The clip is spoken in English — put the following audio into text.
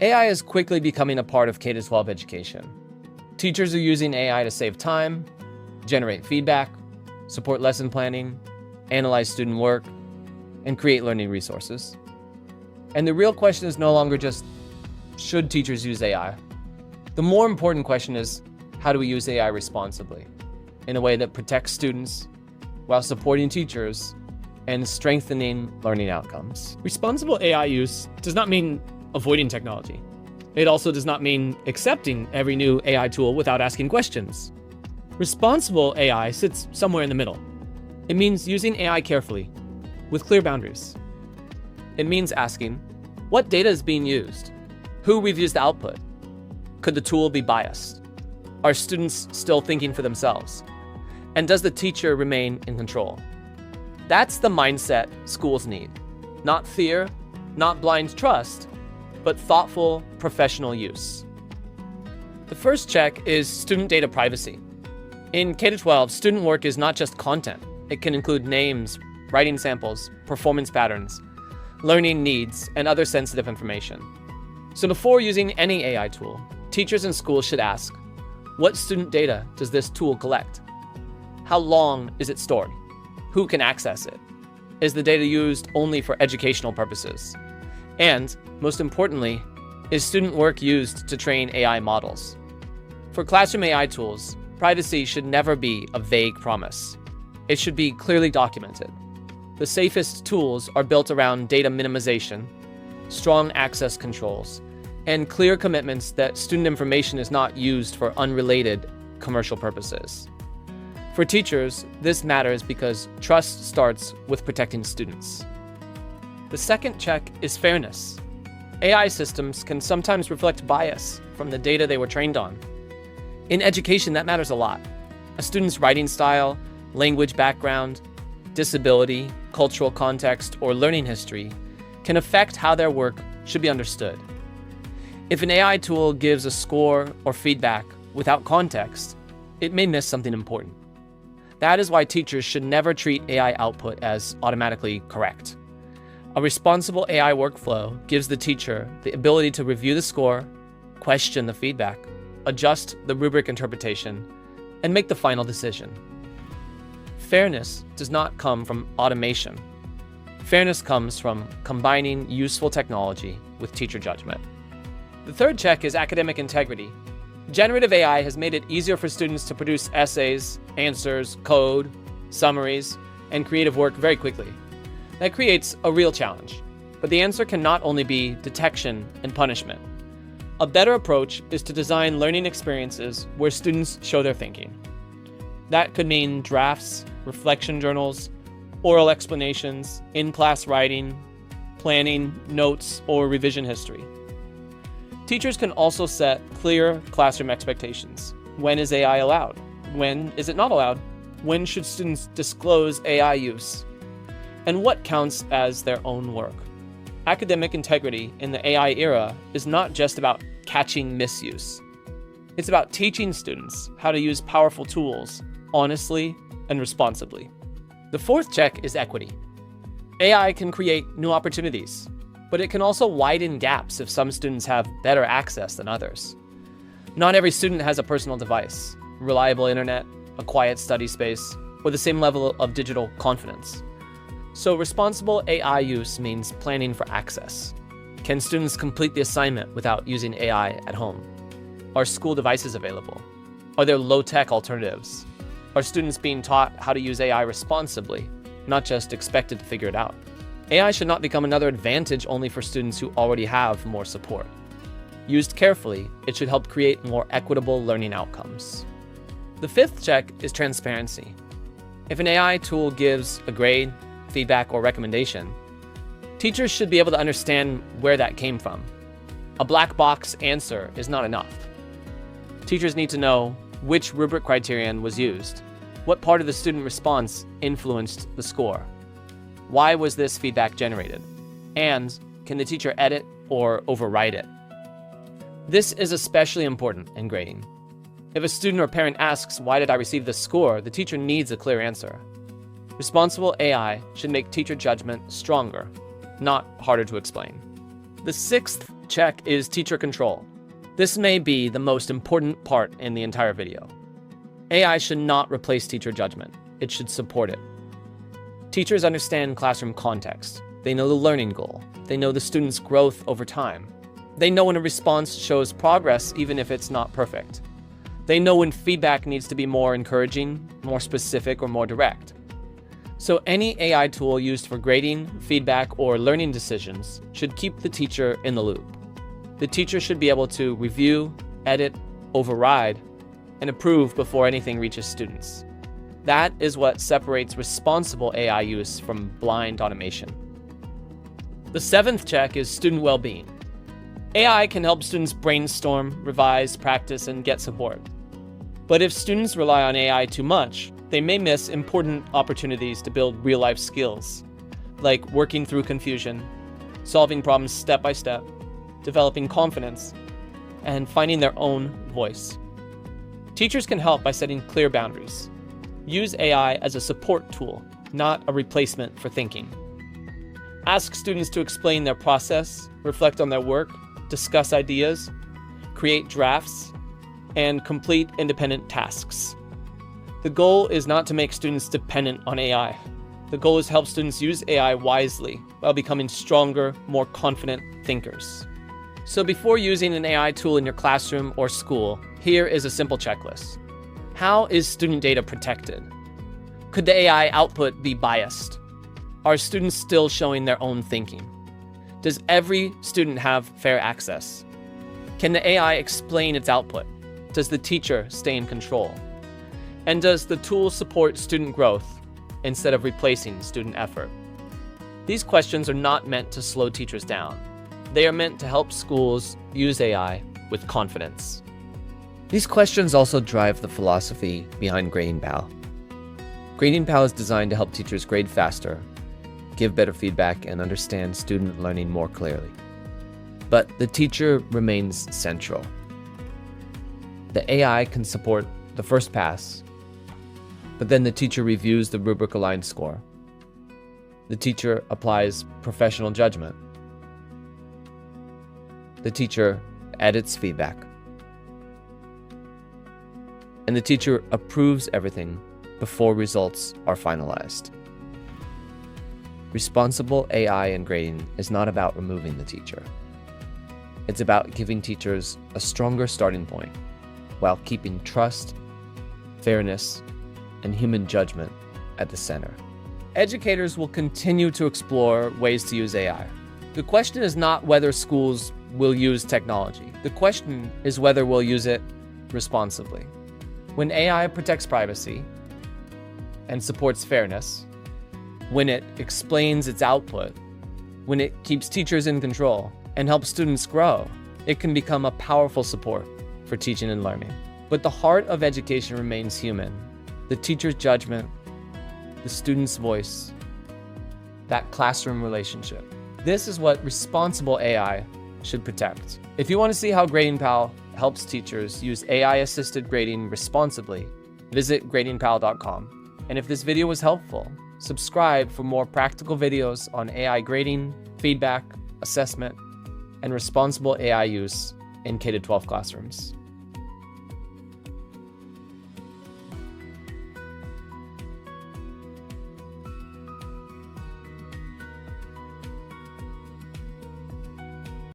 AI is quickly becoming a part of K-12 education. Teachers are using AI to save time, generate feedback, support lesson planning, analyze student work, and create learning resources. And the real question is no longer just, should teachers use AI? The more important question is, how do we use AI responsibly, in a way that protects students while supporting teachers and strengthening learning outcomes? Responsible AI use does not mean avoiding technology. It also does not mean accepting every new AI tool without asking questions. Responsible AI sits somewhere in the middle. It means using AI carefully, with clear boundaries. It means asking, what data is being used? Who reviews the output? Could the tool be biased? Are students still thinking for themselves? And does the teacher remain in control? That's the mindset schools need. Not fear, not blind trust, but thoughtful, professional use. The first check is student data privacy. In K-12, student work is not just content. It can include names, writing samples, performance patterns, learning needs, and other sensitive information. So before using any AI tool, teachers and schools should ask, what student data does this tool collect? How long is it stored? Who can access it? Is the data used only for educational purposes? And, most importantly, is student work used to train AI models? For classroom AI tools, privacy should never be a vague promise. It should be clearly documented. The safest tools are built around data minimization, strong access controls, and clear commitments that student information is not used for unrelated commercial purposes. For teachers, this matters because trust starts with protecting students. The second check is fairness. AI systems can sometimes reflect bias from the data they were trained on. In education, that matters a lot. A student's writing style, language background, disability, cultural context, or learning history can affect how their work should be understood. If an AI tool gives a score or feedback without context, it may miss something important. That is why teachers should never treat AI output as automatically correct. A responsible AI workflow gives the teacher the ability to review the score, question the feedback, adjust the rubric interpretation, and make the final decision. Fairness does not come from automation. Fairness comes from combining useful technology with teacher judgment. The third check is academic integrity. Generative AI has made it easier for students to produce essays, answers, code, summaries, and creative work very quickly. That creates a real challenge, but the answer can not only be detection and punishment. A better approach is to design learning experiences where students show their thinking. That could mean drafts, reflection journals, oral explanations, in-class writing, planning, notes, or revision history. Teachers can also set clear classroom expectations. When is AI allowed? When is it not allowed? When should students disclose AI use? And what counts as their own work? Academic integrity in the AI era is not just about catching misuse. It's about teaching students how to use powerful tools honestly and responsibly. The fourth check is equity. AI can create new opportunities, but it can also widen gaps if some students have better access than others. Not every student has a personal device, reliable internet, a quiet study space, or the same level of digital confidence. So responsible AI use means planning for access. Can students complete the assignment without using AI at home? Are school devices available? Are there low-tech alternatives? Are students being taught how to use AI responsibly, not just expected to figure it out? AI should not become another advantage only for students who already have more support. Used carefully, it should help create more equitable learning outcomes. The fifth check is transparency. If an AI tool gives a grade, feedback, or recommendation, teachers should be able to understand where that came from. A black box answer is not enough. Teachers need to know which rubric criterion was used, what part of the student response influenced the score, why was this feedback generated, and can the teacher edit or override it? This is especially important in grading. If a student or parent asks, why did I receive this score, the teacher needs a clear answer. Responsible AI should make teacher judgment stronger, not harder to explain. The sixth check is teacher control. This may be the most important part in the entire video. AI should not replace teacher judgment. It should support it. Teachers understand classroom context. They know the learning goal. They know the student's growth over time. They know when a response shows progress, even if it's not perfect. They know when feedback needs to be more encouraging, more specific, or more direct. So any AI tool used for grading, feedback, or learning decisions should keep the teacher in the loop. The teacher should be able to review, edit, override, and approve before anything reaches students. That is what separates responsible AI use from blind automation. The seventh check is student well-being. AI can help students brainstorm, revise, practice, and get support. But if students rely on AI too much, they may miss important opportunities to build real-life skills, like working through confusion, solving problems step by step, developing confidence, and finding their own voice. Teachers can help by setting clear boundaries. Use AI as a support tool, not a replacement for thinking. Ask students to explain their process, reflect on their work, discuss ideas, create drafts, and complete independent tasks. The goal is not to make students dependent on AI. The goal is to help students use AI wisely while becoming stronger, more confident thinkers. So before using an AI tool in your classroom or school, here is a simple checklist. How is student data protected? Could the AI output be biased? Are students still showing their own thinking? Does every student have fair access? Can the AI explain its output? Does the teacher stay in control? And does the tool support student growth instead of replacing student effort? These questions are not meant to slow teachers down. They are meant to help schools use AI with confidence. These questions also drive the philosophy behind GradingPal. GradingPal is designed to help teachers grade faster, give better feedback, and understand student learning more clearly. But the teacher remains central. The AI can support the first pass, but then the teacher reviews the rubric-aligned score. The teacher applies professional judgment. The teacher edits feedback. And the teacher approves everything before results are finalized. Responsible AI in grading is not about removing the teacher. It's about giving teachers a stronger starting point while keeping trust, fairness, and human judgment at the center. Educators will continue to explore ways to use AI. The question is not whether schools will use technology. The question is whether we'll use it responsibly. When AI protects privacy and supports fairness, when it explains its output, when it keeps teachers in control and helps students grow, it can become a powerful support for teaching and learning. But the heart of education remains human. The teacher's judgment, the student's voice, that classroom relationship. This is what responsible AI should protect. If you want to see how GradingPal helps teachers use AI-assisted grading responsibly, visit gradingpal.com. And if this video was helpful, subscribe for more practical videos on AI grading, feedback, assessment, and responsible AI use in K-12 classrooms.